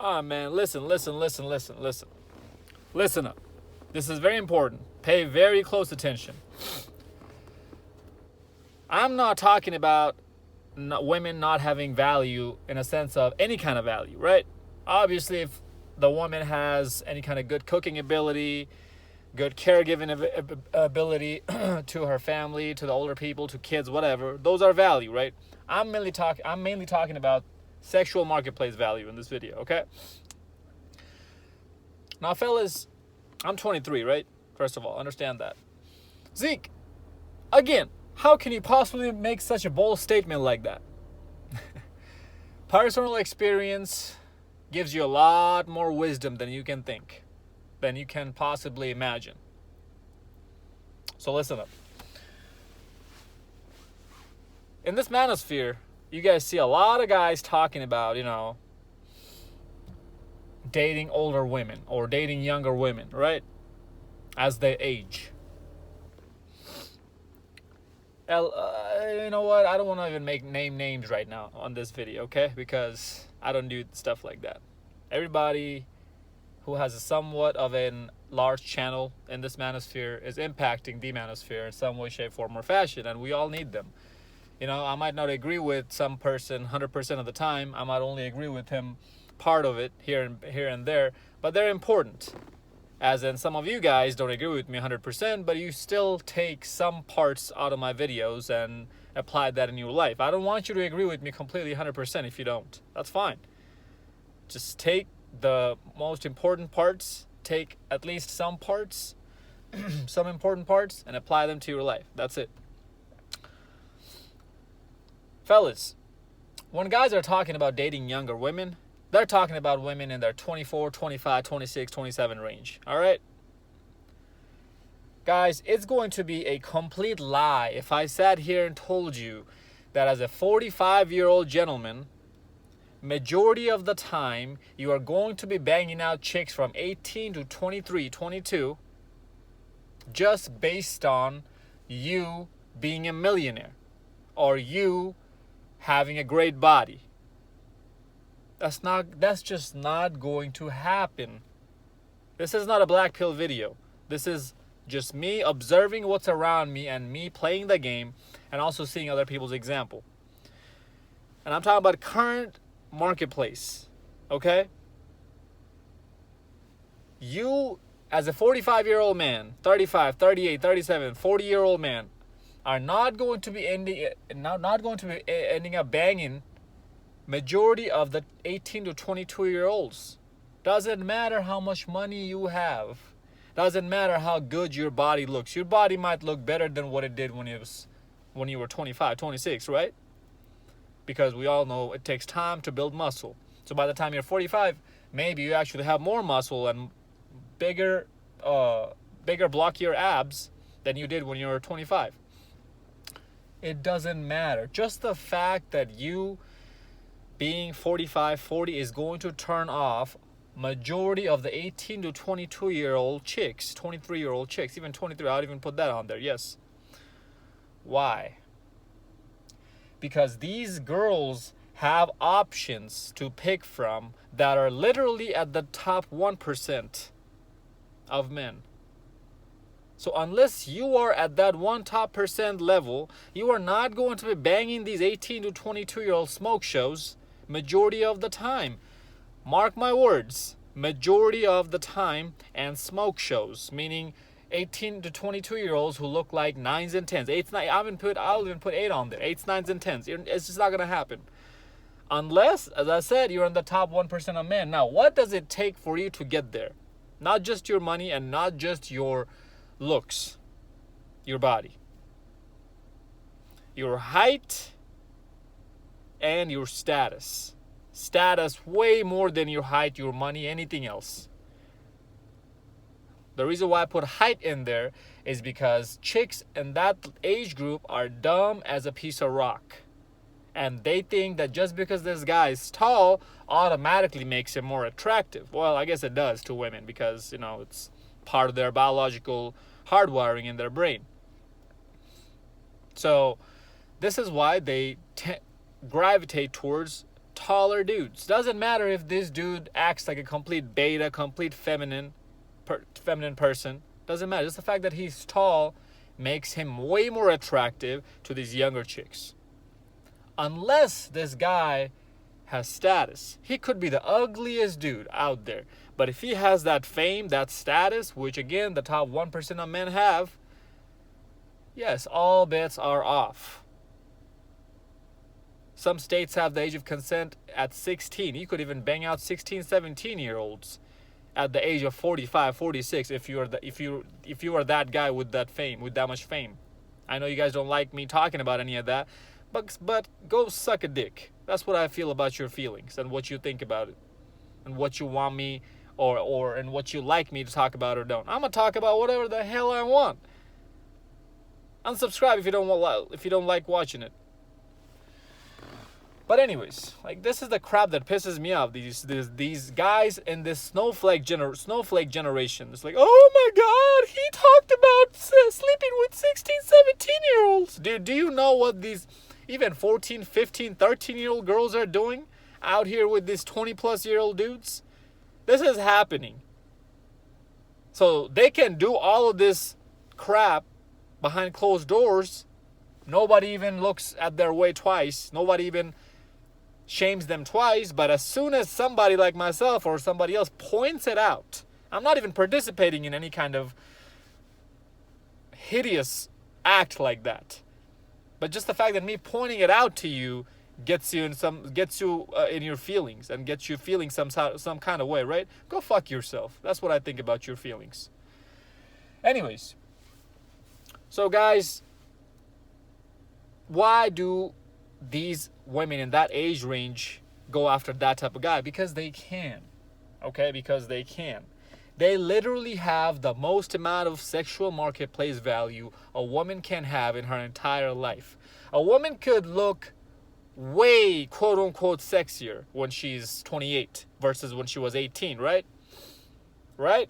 Oh man, listen. Listen up. This is very important. Pay very close attention. I'm not talking about women not having value in a sense of any kind of value, right? Obviously, if the woman has any kind of good cooking ability, good caregiving ability to her family, to the older people, to kids, whatever, those are value, right? I'm mainly talking about sexual marketplace value in this video, okay? Now, fellas, I'm 23, right? First of all, understand that. Zeke, again, how can you possibly make such a bold statement like that? Personal experience gives you a lot more wisdom than you can think, than you can possibly imagine. So listen up. In this manosphere, you guys see a lot of guys talking about, dating older women or dating younger women, right? As they age. You know what? I don't want to even name names right now on this video, okay? Because I don't do stuff like that. Everybody who has a somewhat of a large channel in this manosphere is impacting the manosphere in some way, shape, form, or fashion, and we all need them. I might not agree with some person 100% of the time. I might only agree with him part of it here and there, but they're important. As in, some of you guys don't agree with me 100%, but you still take some parts out of my videos and apply that in your life. I don't want you to agree with me completely 100% if you don't. That's fine. Just take the most important parts, take at least some parts, some important parts, and apply them to your life. That's it. Fellas, when guys are talking about dating younger women, they're talking about women in their 24, 25, 26, 27 range. All right? Guys, it's going to be a complete lie if I sat here and told you that as a 45-year-old gentleman, majority of the time, you are going to be banging out chicks from 18 to 23, 22, just based on you being a millionaire or you having a great body. That's just not going to happen. This is not a black pill video. This is just me observing what's around me and me playing the game and also seeing other people's example. And I'm talking about current marketplace, okay? You, as a 45-year-old man, 35, 38, 37, 40-year-old man, are not going to be ending up banging majority of the 18 to 22-year-olds. Doesn't matter how much money you have. Doesn't matter how good your body looks. Your body might look better than what it did when you were 25, 26, right? Because we all know it takes time to build muscle. So by the time you're 45, maybe you actually have more muscle and bigger blockier abs than you did when you were 25. It doesn't matter. Just the fact that you being 45, 40 is going to turn off majority of the 18 to 22-year-old chicks, 23-year-old chicks, even 23, I'll even put that on there, yes. Why? Because these girls have options to pick from that are literally at the top 1% of men. So unless you are at that top 1% level, you are not going to be banging these 18 to 22-year-old smoke shows majority of the time. Mark my words, majority of the time, and smoke shows, meaning 18 to 22-year-olds who look like 9s and 10s. 8s, 9, I'll even put 8 on there. 8s, 9s, and 10s. It's just not going to happen. Unless, as I said, you're in the top 1% of men. Now, what does it take for you to get there? Not just your money and not just your looks, your body. Your height and your status. Status way more than your height, your money, anything else. The reason why I put height in there is because chicks in that age group are dumb as a piece of rock. And they think that just because this guy is tall automatically makes him more attractive. Well, I guess it does to women because, it's part of their biological hardwiring in their brain. So this is why they gravitate towards taller dudes. Doesn't matter if this dude acts like a complete beta, complete feminine person. Doesn't matter. Just the fact that he's tall makes him way more attractive to these younger chicks. Unless this guy has status. He could be the ugliest dude out there. But if he has that fame, that status, which again the top 1% of men have, yes, all bets are off. Some states have the age of consent at 16. You could even bang out 16, 17-year-olds at the age of 45, 46 if you are that guy with that fame, with that much fame. I know you guys don't like me talking about any of that, but go suck a dick. That's what I feel about your feelings and what you think about it and what you want me or and what you like me to talk about or don't. I'm gonna talk about whatever the hell I want. Unsubscribe if you don't like watching it. But anyways, like, this is the crap that pisses me off. These guys in this snowflake generation. It's like, oh my God, he talked about sleeping with 16, 17-year-olds. Dude, do you know what these even 14, 15, 13-year-old girls are doing out here with these 20-plus-year-old dudes? This is happening. So they can do all of this crap behind closed doors. Nobody even looks at their way twice. Nobody even shames them twice. But as soon as somebody like myself or somebody else points it out, I'm not even participating in any kind of hideous act like that. But just the fact that me pointing it out to you gets you in your feelings and gets you feeling some kind of way, right? Go fuck yourself. That's what I think about your feelings. Anyways, so guys, why do these women in that age range go after that type of guy? Because they can. Okay? Because they can. They literally have the most amount of sexual marketplace value a woman can have in her entire life. A woman could look way, quote unquote, sexier when she's 28 versus when she was 18, right? Right?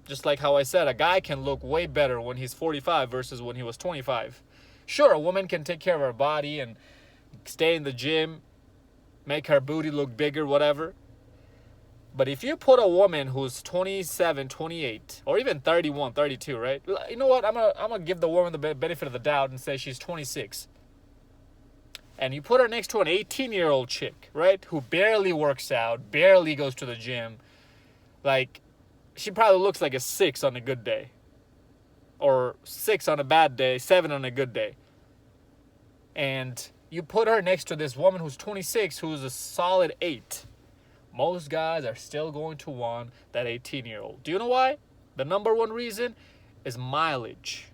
Just like how I said, a guy can look way better when he's 45 versus when he was 25. Sure, a woman can take care of her body and stay in the gym, make her booty look bigger, whatever. But if you put a woman who's 27, 28, or even 31, 32, right? You know what? I'm gonna give the woman the benefit of the doubt and say she's 26. And you put her next to an 18-year-old chick, right? Who barely works out, barely goes to the gym. Like, she probably looks like a 6 on a good day. Or 6 on a bad day, 7 on a good day. And you put her next to this woman who's 26, who's a solid 8. Most guys are still going to want that 18-year-old. Do you know why? The number one reason is mileage.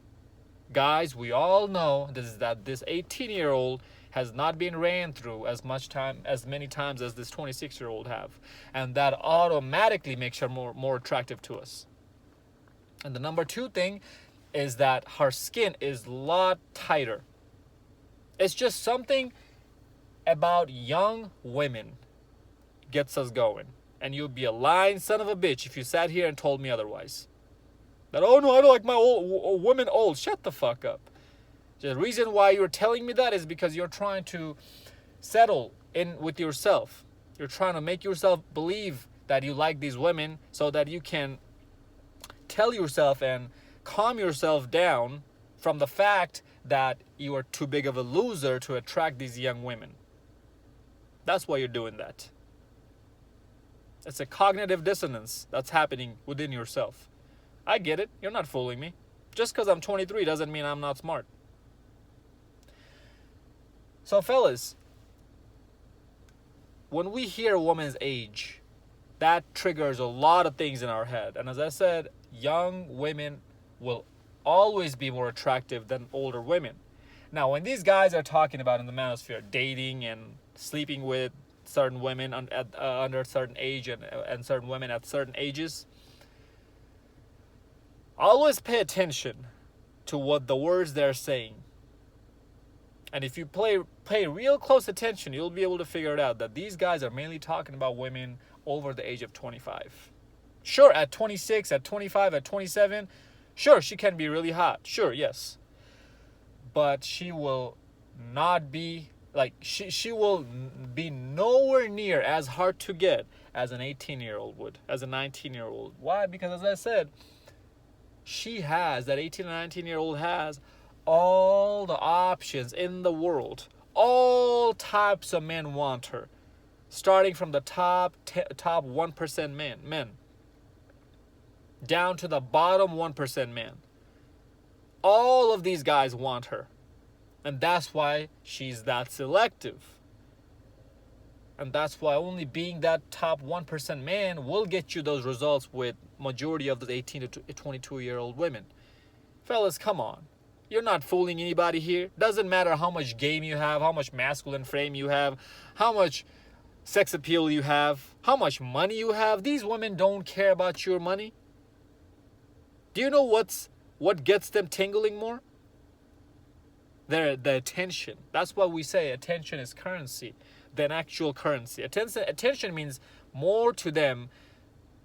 Guys, we all know that this 18-year-old has not been ran through as many times as this 26-year-old have. And that automatically makes her more attractive to us. And the number two thing is that her skin is a lot tighter. It's just something about young women gets us going. And you'd be a lying son of a bitch if you sat here and told me otherwise. That, oh no, I don't like my women old. Shut the fuck up. The reason why you're telling me that is because you're trying to settle in with yourself. You're trying to make yourself believe that you like these women so that you can tell yourself and calm yourself down from the fact that you are too big of a loser to attract these young women. That's why you're doing that. It's a cognitive dissonance that's happening within yourself. I get it. You're not fooling me. Just because I'm 23 doesn't mean I'm not smart. So fellas, when we hear a woman's age, that triggers a lot of things in our head. And as I said, young women will always be more attractive than older women. Now, when these guys are talking about in the manosphere, dating and sleeping with certain women under a certain age and certain women at certain ages, always pay attention to what the words they're saying. And if you pay real close attention, you'll be able to figure it out that these guys are mainly talking about women over the age of 25. Sure, at 26, at 25, at 27, sure, she can be really hot. Sure, yes. But she will not be Like she will be nowhere near as hard to get as an 18-year-old would, as a 19-year-old. Why? Because as I said, that 18 and 19-year-old has all the options in the world. All types of men want her, starting from the top 1% men, down to the bottom 1% man. All of these guys want her. And that's why she's that selective. And that's why only being that top 1% man will get you those results with majority of the 18 to 22-year-old women. Fellas, come on. You're not fooling anybody here. Doesn't matter how much game you have, how much masculine frame you have, how much sex appeal you have, how much money you have. These women don't care about your money. Do you know what gets them tingling more? The attention. That's why we say attention is currency than actual currency. Attention means more to them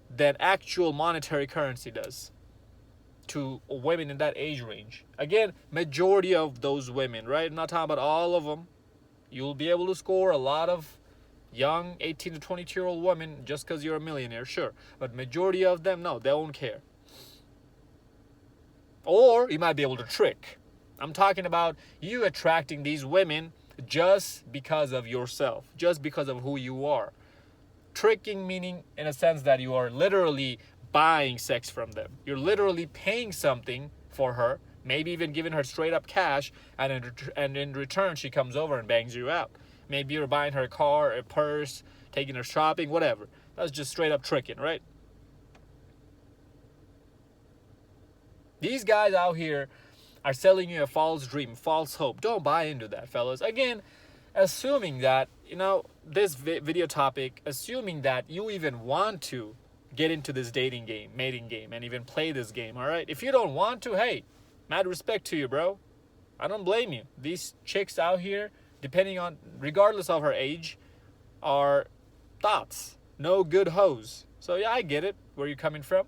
than actual monetary currency does to women in that age range. Again, majority of those women, right? I'm not talking about all of them. You'll be able to score a lot of young 18 to 22-year-old women just because you're a millionaire, sure. But majority of them, no, they don't care. Or you might be able to trick. I'm talking about you attracting these women just because of yourself, just because of who you are. Tricking meaning in a sense that you are literally buying sex from them. You're literally paying something for her, maybe even giving her straight up cash, and in return she comes over and bangs you out. Maybe you're buying her a car, a purse, taking her shopping, whatever. That's just straight up tricking, right? These guys out here are selling you a false dream, false hope. Don't buy into that, fellas. Again, assuming that, this video topic, assuming that you even want to get into this dating game, mating game, and even play this game, all right? If you don't want to, hey, mad respect to you, bro. I don't blame you. These chicks out here, regardless of her age, are thoughts. No good hoes. So yeah, I get it, where you're coming from.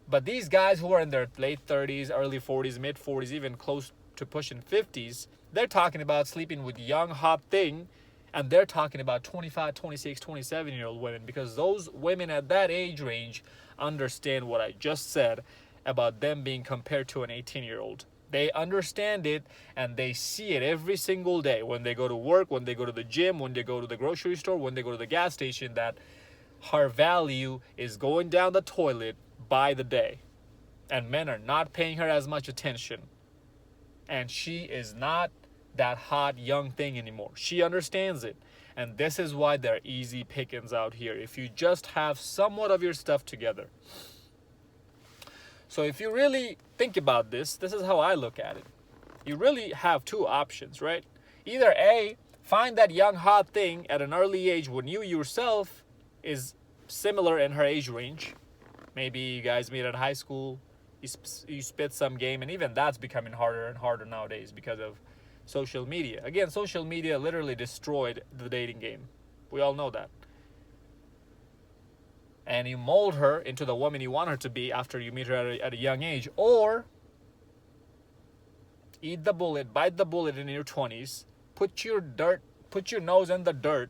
But these guys who are in their late 30s, early 40s, mid 40s, even close to pushing 50s, they're talking about sleeping with young, hot thing, and they're talking about 25, 26, 27-year-old women, because those women at that age range understand what I just said about them being compared to an 18-year-old. They understand it, and they see it every single day when they go to work, when they go to the gym, when they go to the grocery store, when they go to the gas station, that her value is going down the toilet by the day, and men are not paying her as much attention, and she is not that hot young thing anymore. She understands it, and this is why they're easy pickings out here if you just have somewhat of your stuff together. So if you really think about this is how I look at it. You really have two options, right? Either A, find that young hot thing at an early age when you yourself is similar in her age range. Maybe you guys meet at high school, you spit some game, and even that's becoming harder and harder nowadays because of social media. Again, social media literally destroyed the dating game. We all know that. And you mold her into the woman you want her to be after you meet her at a young age. Or eat the bullet, bite the bullet in your 20s, put your nose in the dirt,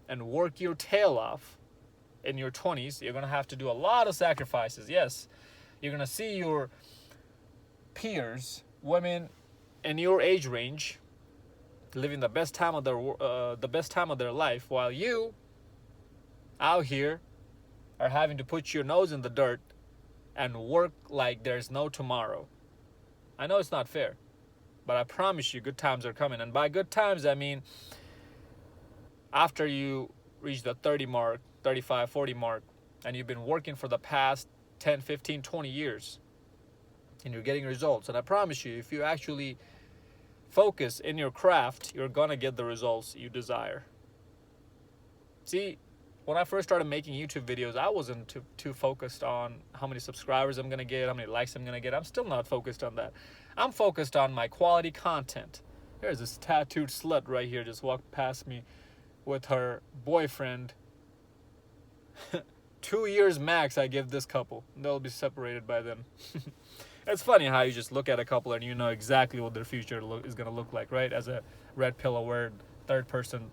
and work your tail off in your 20s. You're going to have to do a lot of sacrifices. Yes, you're going to see your peers, women in your age range, living the best time of their life, while you out here are having to put your nose in the dirt and work like there's no tomorrow. I know it's not fair, but I promise you good times are coming. And by good times, I mean after you reach the 30 mark, 35, 40 mark, and you've been working for the past 10, 15, 20 years, and you're getting results. And I promise you, if you actually focus in your craft, you're gonna get the results you desire. See, when I first started making YouTube videos, I wasn't too focused on how many subscribers I'm gonna get, how many likes I'm gonna get. I'm still not focused on that. I'm focused on my quality content. There's this tattooed slut right here just walked past me with her boyfriend. 2 years max I give this couple. They'll be separated by then. It's funny how you just look at a couple and you know exactly what their future is going to look like, right? As a red pill aware third person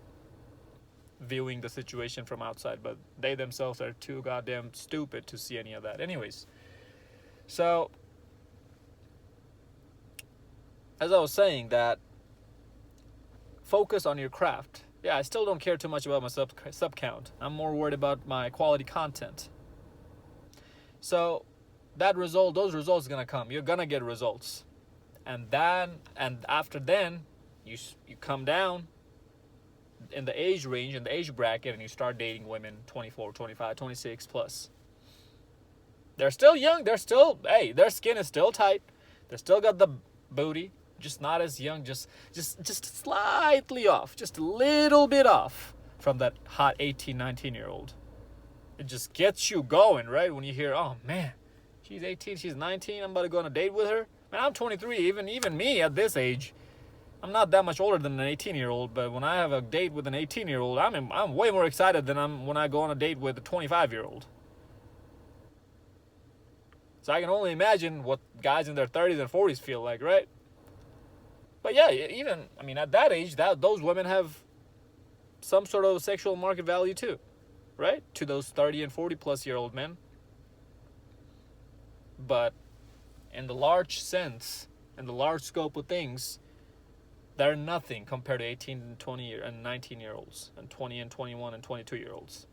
viewing the situation from outside, but they themselves are too goddamn stupid to see any of that. Anyways, so as I was saying, that focus on your craft. Yeah, I still don't care too much about my sub count. I'm more worried about my quality content. So those results are gonna come. You're gonna get results, and after then, you come down in the age range, in the age bracket, and you start dating women 24, 25, 26 plus. They're still young. Their skin is still tight. They still got the booty, just not as young, just slightly off, just a little bit off from that hot 18, 19-year-old. It just gets you going, right? When you hear, oh man, she's 18, she's 19, I'm about to go on a date with her. Man, I'm 23, even me at this age, I'm not that much older than an 18-year-old, but when I have a date with an 18-year-old, I'm way more excited than when I go on a date with a 25-year-old. So I can only imagine what guys in their 30s and 40s feel like, right? But yeah, at that age, those women have some sort of sexual market value too, right? To those 30 and 40 plus year old men. But in the large sense, in the large scope of things, they're nothing compared to 18 and 20 and 19-year-olds and 20 and 21 and 22-year-olds.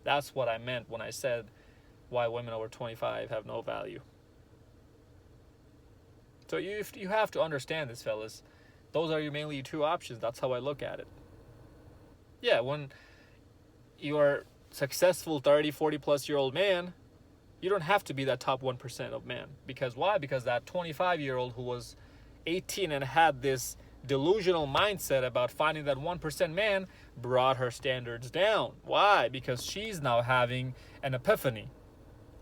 That's what I meant when I said why women over 25 have no value. So you have to understand this, fellas. Those are mainly your two options. That's how I look at it. Yeah, when you are successful 30, 40 plus year old man, you don't have to be that top 1% of men. Because why? Because that 25-year-old who was 18 and had this delusional mindset about finding that 1% man brought her standards down. Why? Because she's now having an epiphany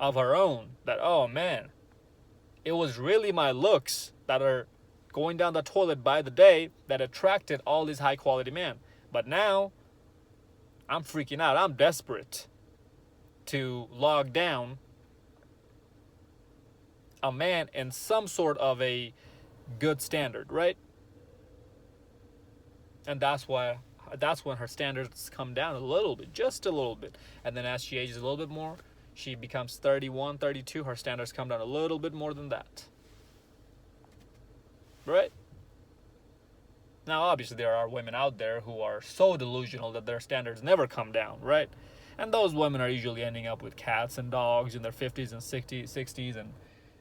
of her own that, oh man, it was really my looks that are going down the toilet by the day that attracted all these high quality men. But now I'm freaking out. I'm desperate to log down a man in some sort of a good standard, right? And that's when her standards come down a little bit, just a little bit. And then as she ages a little bit more, she becomes 31, 32, her standards come down a little bit more than that. Right? Now, obviously, there are women out there who are so delusional that their standards never come down, right? And those women are usually ending up with cats and dogs in their 50s and 60s and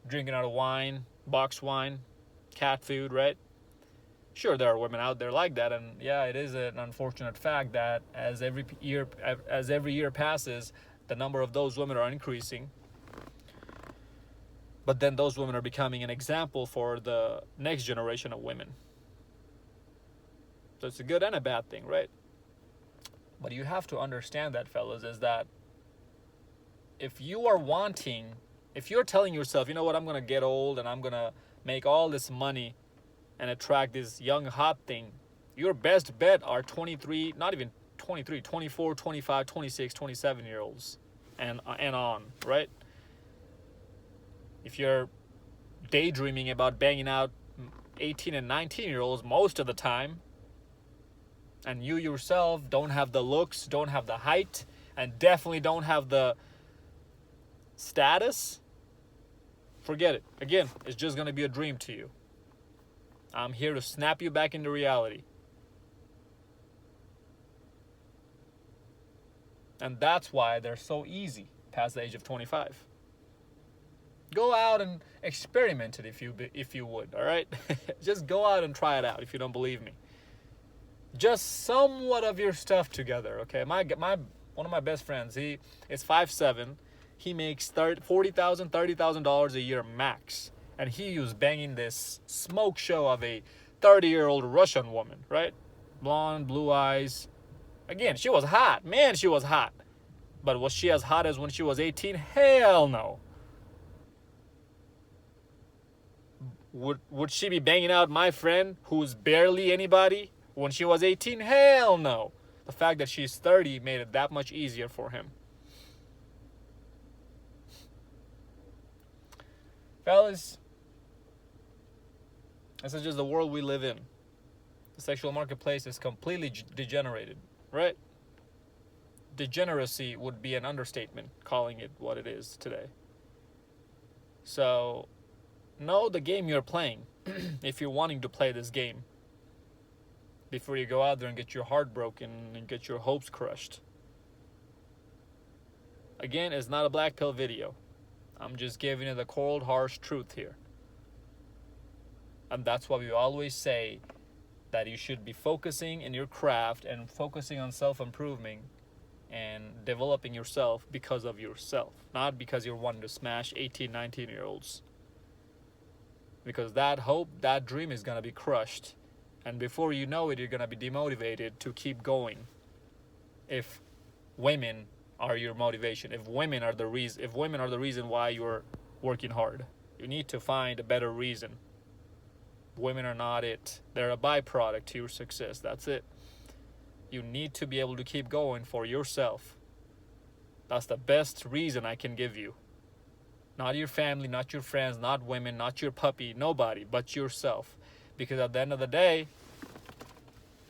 drinking out of wine, boxed wine, cat food, right? Sure, there are women out there like that, and yeah, it is an unfortunate fact that as every year passes, the number of those women are increasing. But then those women are becoming an example for the next generation of women. So it's a good and a bad thing, right? But you have to understand that, fellas, is that if you're telling yourself, you know what, I'm going to get old and I'm going to make all this money and attract this young hot thing, your best bet are 23, not even 23, 24, 25, 26, 27-year-olds and on, right? If you're daydreaming about banging out 18 and 19-year-olds most of the time, and you yourself don't have the looks, don't have the height, and definitely don't have the status, forget it. Again, it's just going to be a dream to you. I'm here to snap you back into reality. And that's why they're so easy past the age of 25. Go out and experiment it if you would, all right? Just go out and try it out if you don't believe me. Just somewhat of your stuff together, okay? One of my best friends, he is 5'7". He makes $40,000, $30,000 a year max. And he was banging this smoke show of a 30-year-old Russian woman, right? Blonde, blue eyes. Again, she was hot. Man, she was hot. But was she as hot as when she was 18? Hell no. Would she be banging out my friend who's barely anybody when she was 18? Hell no. The fact that she's 30 made it that much easier for him. Fellas, This is just the world we live in. The sexual marketplace is completely degenerated, right? Degeneracy would be an understatement, calling it what it is today. So, know the game you're playing if you're wanting to play this game before you go out there and get your heart broken and get your hopes crushed. Again, it's not a black pill video. I'm just giving you the cold, harsh truth here. And that's why we always say that you should be focusing in your craft and focusing on self-improvement and developing yourself because of yourself, not because you're wanting to smash 18, 19-year-olds. Because that hope, that dream is going to be crushed. And before you know it, you're going to be demotivated to keep going. If women are your motivation, if women are the reason why you're working hard, you need to find a better reason. Women are not it. They're a byproduct to your success. That's it. You need to be able to keep going for yourself. That's the best reason I can give you. Not your family, not your friends, not women, not your puppy, nobody, but yourself. Because at the end of the day,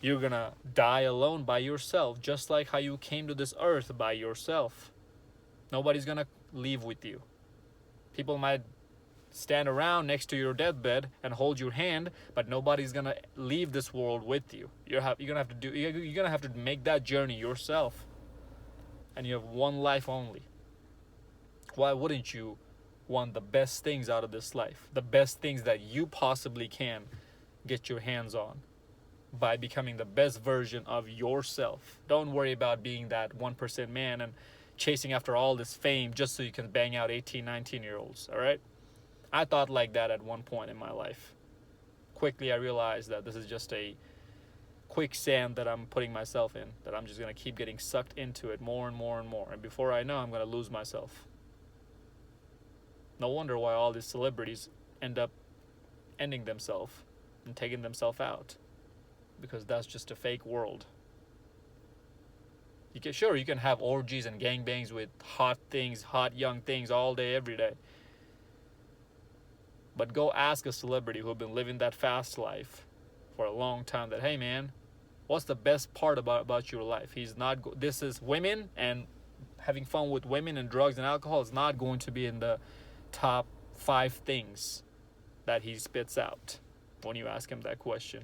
you're gonna die alone by yourself, just like how you came to this earth by yourself. Nobody's gonna leave with you. People might stand around next to your deathbed and hold your hand, but nobody's gonna leave this world with you. You're gonna have to make that journey yourself. And you have one life only. Why wouldn't you want the best things out of this life? The best things that you possibly can get your hands on by becoming the best version of yourself. Don't worry about being that 1% man and chasing after all this fame just so you can bang out 18, 19-year-olds, all right? I thought like that at one point in my life. Quickly I realized that this is just a quicksand that I'm putting myself in, that I'm just going to keep getting sucked into it more and more and more. And before I know, I'm going to lose myself. No wonder why all these celebrities end up ending themselves and taking themselves out. Because that's just a fake world. You can have orgies and gangbangs with hot things, hot young things all day, every day. But go ask a celebrity who've been living that fast life for a long time that, hey man, what's the best part about your life? This is women, and having fun with women and drugs and alcohol is not going to be in the top 5 things that he spits out when you ask him that question.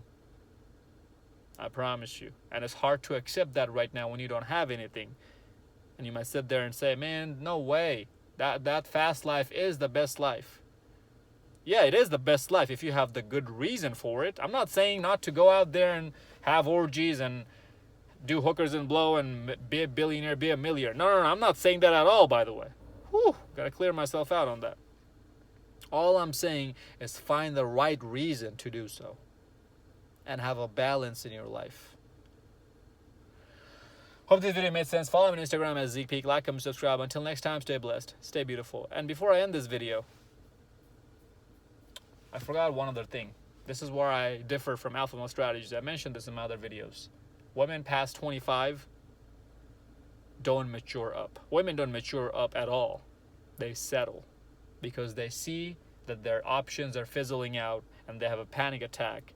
I promise you. And it's hard to accept that right now when you don't have anything. And you might sit there and say, man, no way. That fast life is the best life. Yeah, it is the best life if you have the good reason for it. I'm not saying not to go out there and have orgies and do hookers and blow and be a billionaire, be a millionaire. No, I'm not saying that at all, by the way. Gotta clear myself out on that. All I'm saying is find the right reason to do so and have a balance in your life. Hope this video made sense. Follow me on Instagram at Zeekpeak. Like, comment, subscribe. Until next time, stay blessed, stay beautiful. And before I end this video, I forgot one other thing. This is where I differ from alpha male strategies. I mentioned this in my other videos. Women past 25 don't mature up. Women don't mature up at all. They settle because they see that their options are fizzling out and they have a panic attack.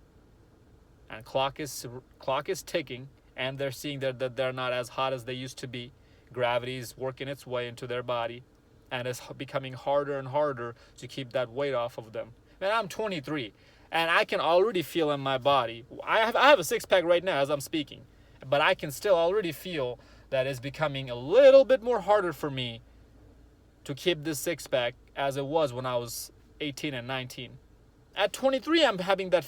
And clock is ticking, and they're seeing that they're not as hot as they used to be. Gravity is working its way into their body, and it's becoming harder and harder to keep that weight off of them. Man, I'm 23, and I can already feel in my body. I have a six-pack right now as I'm speaking, but I can still already feel that it's becoming a little bit more harder for me to keep this six-pack as it was when I was 18 and 19. At 23, I'm having that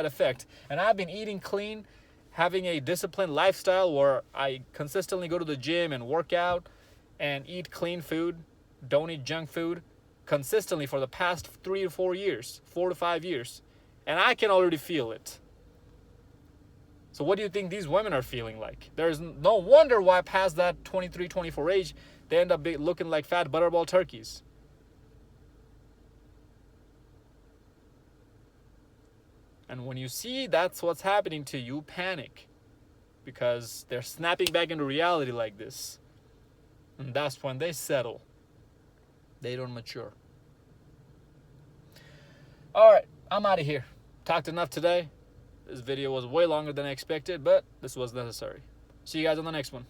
effect, and I've been eating clean, having a disciplined lifestyle where I consistently go to the gym and work out and eat clean food, don't eat junk food, consistently for the past 4 to 5 years, and I can already feel it. So what do you think these women are feeling like? There's no wonder why past that 23, 24 age, they end up looking like fat butterball turkeys. And when you see that's what's happening to you, panic. Because they're snapping back into reality like this. And that's when they settle. They don't mature. Alright, I'm out of here. Talked enough today. This video was way longer than I expected, but this was necessary. See you guys on the next one.